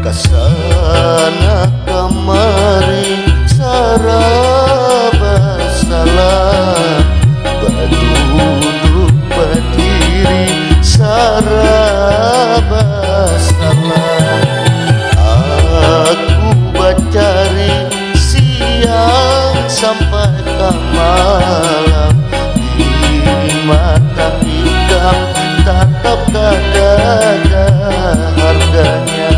Kesana kemari saraba salah, berduduk berdiri saraba salah. Aku bercari siang sampai ke malam, di mata hitam tatap ada harganya.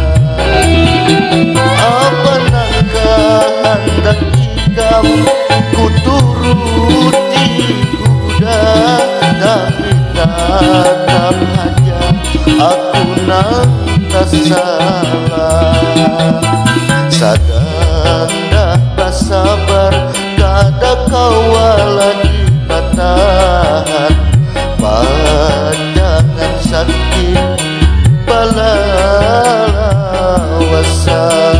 Apa nangka hendak ikam ku turuti udah, tapi tetap aja aku nang tak salah. Sadang dah bersabar kada kawal lagi batahan, panjangan sakit balala wasal.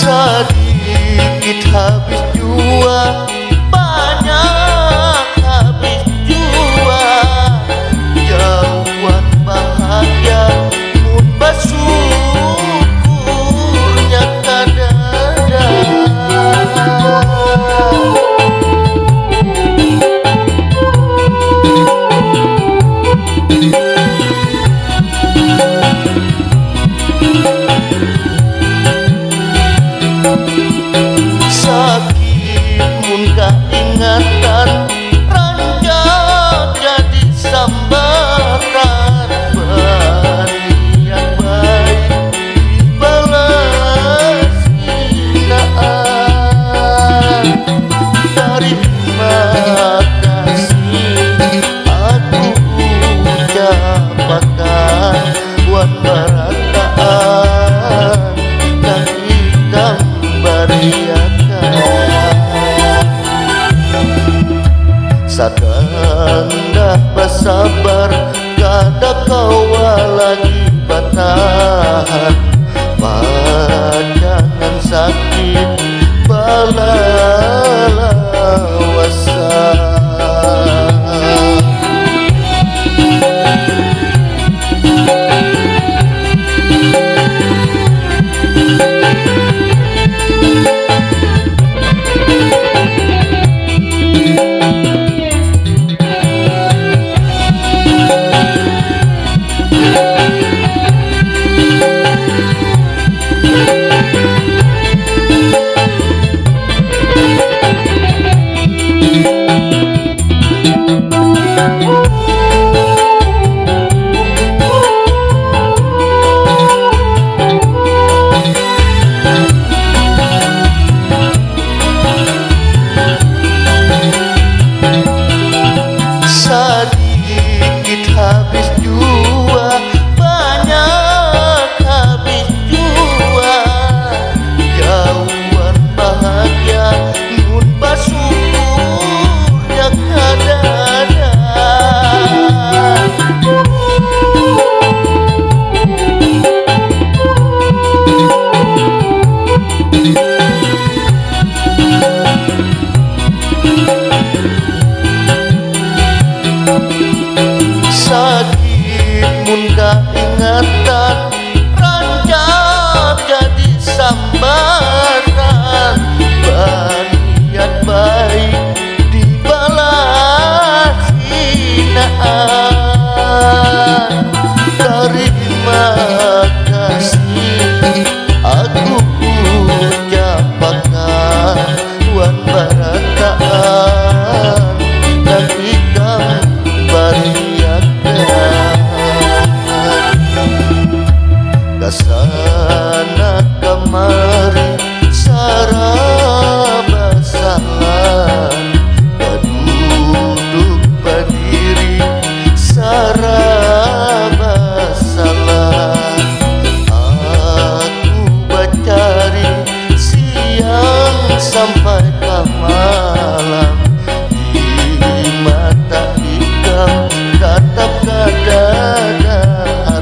Sedikit habis jua, banyak habis jua, jauhan bahagia mun bersyukurnya kadada. Sakit mun keingatan, ranjak jadi sambatan. Berniat baik dibalas hinaan, terima kasih aku ucapkan buat berataan yang hitam beriakan. Sadang dah bersabar kada kawal lagi batahan, panjangan sakit balala wasal. tatap kadadahan